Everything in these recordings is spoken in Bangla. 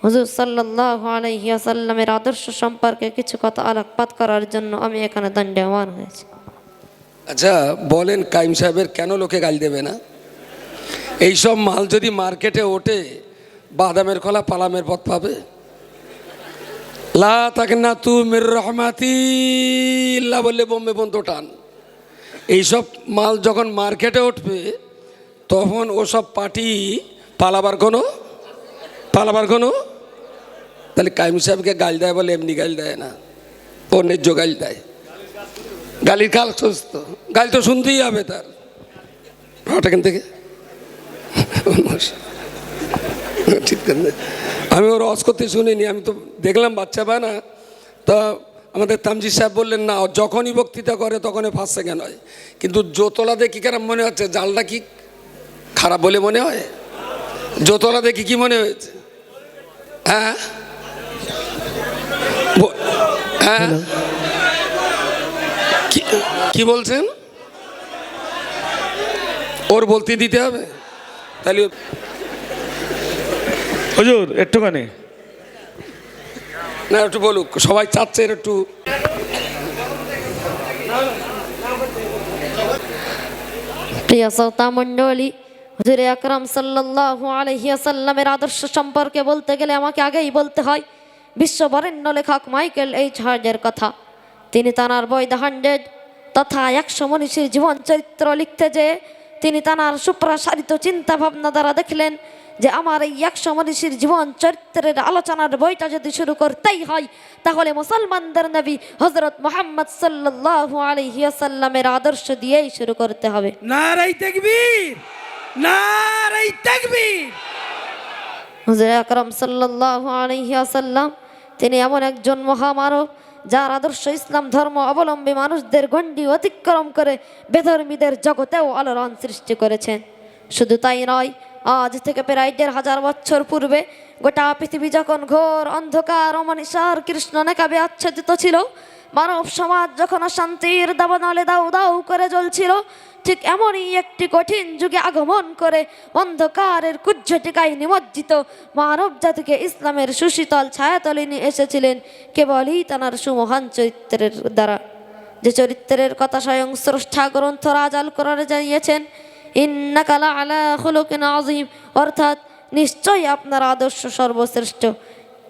হুজুর সাল্লাল্লাহু আলাইহি ওয়াসাল্লামের আদর্শ সম্পর্কে কিছু কথা আলোকপাত করার জন্য আমি এখানে দণ্ডায়মান হয়েছি। আচ্ছা বলেন, কাইম সাহেবের কেন লোকে গাল দেবে না? এইসব মাল যদি মার্কেটে ওঠে, বাদামের খোলা পালামের পথ পাবে? লা তাকনাতু মির রাহমাতিল্লাহ বললে বোম্বে বন্ধ টান। এইসব মাল যখন মার্কেটে উঠবে তখন ওসব পার্টি পালাবার কোনো তাহলে কাইম সাহেবকে গাল দেয় বলে এমনি গাল দেয় না, ও ন্যায্য গাল দেয়। গালির কাল সুস্থ, গাল তো শুনতেই হবে তার। এখান থেকে ঠিক আমি ওর অস করতে শুনিনি, আমি তো দেখলাম বাচ্চা পায় না। তা আমাদের তামজিদ সাহেব বললেন না, যখনই বক্তৃতা করে তখনই 5 সেকেন্ড হয়, কিন্তু জোতলা দেখি কেন মনে হচ্ছে জালটা কি খারাপ বলে মনে হয়? জোতলা দেখি কি মনে হয়েছে? হ্যাঁ হ্যাঁ কি বলছেন? ওর বলতে দিতে হবে তাহলে। হুজুর একটুখানি না, একটু বলুক, সবাই চাচ্ছে একটু। প্রিয় শ্রোতা মণ্ডলী, হুজুর আকরাম সাল্লাল্লাহু আলাইহি ওয়াসাল্লামের আদর্শ সম্পর্কে বলতে গেলে আমাকে আগেই বলতে হয় বিশ্ববরেণ্য লেখক মাইকেল এইচ হার্ডের কথা। তিনি তাঁর বই দ্য 100 তথা 100 মনীষীর জীবন চরিত্র লিখতে যেয়ে তিনি তাঁর সুপ্রসারিত চিন্তা ভাবনা দ্বারা দেখলেন যে আমার এই 100 মনীষীর জীবন চরিত্রের আলোচনার বইটা যদি শুরু করতেই হয় তাহলে মুসলমানদের নবী হযরত মুহাম্মদ সাল্লাল্লাহু আলাইহি ওয়াসাল্লামের আদর্শ দিয়েই শুরু করতে হবে। নারে তাকবীর, নারে তাকবীর। হুজুর আকরাম সাল্লাল্লাহু আলাইহি ওয়াসাল্লাম তিনি এমন একজন মহামানব যার আদর্শ ইসলাম ধর্ম অবলম্বী মানুষদের গণ্ডি অতিক্রম করে বেধর্মীদের জগতেও আলোড়ন সৃষ্টি করেছেন। শুধু তাই নয়, আজ থেকে প্রায় 1500 বছর পূর্বে গোটা পৃথিবী যখন ঘোর অন্ধকার অমনিসার কৃষ্ণ নেকাবে আচ্ছাদিত ছিল, মানব সমাজ যখন অশান্তির দাবানলে দাউ দাউ করে জ্বলছিল, ঠিক এমনই একটি কঠিন যুগে আগমন করে অন্ধকারের কুজ্ঝটিকায় নিমজ্জিত মানব জাতিকে ইসলামের সুশীতল ছায়াতলে নিয়ে এসেছিলেন কেবলই তাঁর সুমহান চরিত্রের দ্বারা, যে চরিত্রের কথা স্বয়ং স্রষ্টা গ্রন্থ রাজ আল কোরআনে জানিয়েছেন, ইন্নাকা লাআলা খুলুকিন আযীম, অর্থাৎ নিশ্চয়ই আপনার আদর্শ সর্বশ্রেষ্ঠ,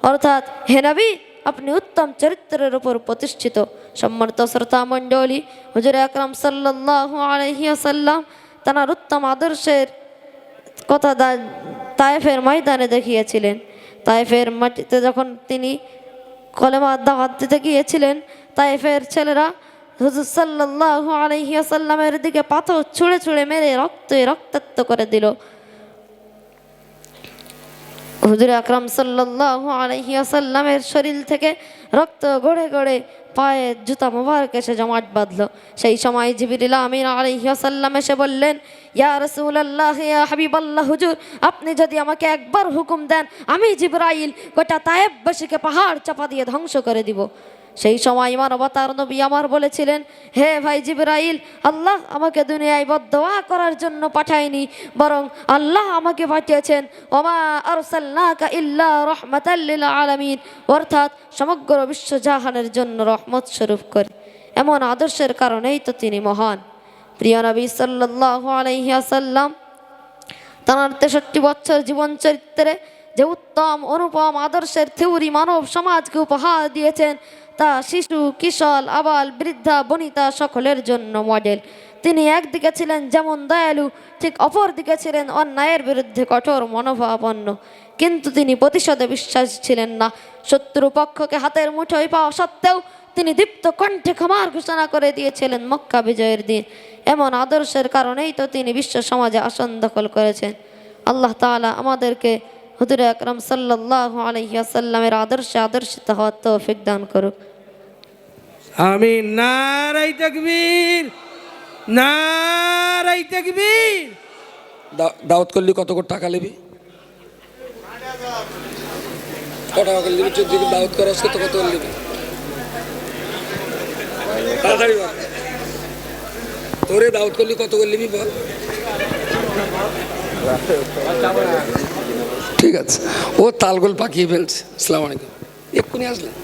অর্থাৎ হে নবী আপনি উত্তম চরিত্রের উপর প্রতিষ্ঠিত। সম্মানিত শ্রোতা মণ্ডলী, হুজুর আকরাম সাল্লাল্লাহু আলাইহি ওয়াসাল্লাম তাঁর উত্তম আদর্শের কথা তায়েফের ময়দানে দেখিয়েছিলেন। তায়েফের মাটিতে যখন তিনি কলেমার দাওয়াত দিতে গিয়েছিলেন, তায়েফের ছেলেরা হুজুর সাল্লাল্লাহু আলাইহি ওয়াসাল্লামের দিকে পাথর ছুঁড়ে ছুঁড়ে মেরে রক্তাক্ত করে দিল। হুজুর আকরাম সাল্লাল্লাহু আলাইহি ওয়াসাল্লামের শরীর থেকে রক্ত গড়ে গড়ে পায়ে জুতা মোবারক এসে জমাট বাঁধল। সেই সময় জিবরিল আমিন আলাইহি ওয়াসাল্লাম এসে বললেন, ইয়া রাসূলুল্লাহ, ইয়া হাবিবাল্লাহ, হুজুর আপনি যদি আমাকে একবার হুকুম দেন আমি জিবরাইল গোটা তায়েফবাসীকে পাহাড় চাপা দিয়ে ধ্বংস করে দিব। সেই সময় মানবতার নবী আমার বলেছিলেন, হে ভাই জিবরাইল, আল্লাহ আমাকে দুনিয়ায় বদদোয়া করার জন্য পাঠায়নি, বরং আল্লাহ আমাকে পাঠিয়েছেন ওমা আরসালনাকা ইল্লা রাহমাতাল লিল আলামিন, অর্থাৎ সমগ্র বিশ্বজাহানের জন্য রহমত স্বরূপ করে। এমন আদর্শের কারণেই তো তিনি মহান। প্রিয় নবী সাল্লাল্লাহু আলাইহি ওয়াসাল্লাম তাঁর 63 বছর জীবন চরিত্রে যে উত্তম অনুপম আদর্শের থিওরি মানব সমাজকে উপহার দিয়েছেন তা শিশু, কিশোর, আবাল, বৃদ্ধা, বনিতা সকলের জন্য মডেল। তিনি একদিকে ছিলেন যেমন দয়ালু, ঠিক অপর দিকে ছিলেন অন্যায়ের বিরুদ্ধে কঠোর মনোভাবাপন্ন। কিন্তু তিনি প্রতিশোধে বিশ্বাসী ছিলেন না। শত্রুপক্ষকে হাতের মুঠোয় পাওয়া সত্ত্বেও তিনি দীপ্ত কণ্ঠে ক্ষমার ঘোষণা করে দিয়েছিলেন মক্কা বিজয়ের দিন। এমন আদর্শের কারণেই তো তিনি বিশ্ব সমাজে আসন দখল করেছেন। আল্লাহ তাআলা আমাদেরকে হুজুর আকরাম সাল্লাল্লাহু আলাইহি ওয়াসাল্লামের আদর্শে আদর্শিত হওয়ার তৌফিক দান করুক। আমিন। নারে তাকবীর, নারে তাকবীর। দাওয়াত করলি কত করে টাকা নিবি? কত টাকা নিবি? যদি দাওয়াত করাস কত কত নিবি? তাড়াতাড়ি বল, তোরে দাওয়াত করলি কত করে নিবি বল। ঠিক আছে, ও তালগোল পাকিয়ে ফেলছে। আসসালামু আলাইকুম, এক্ষুনি আসলেন।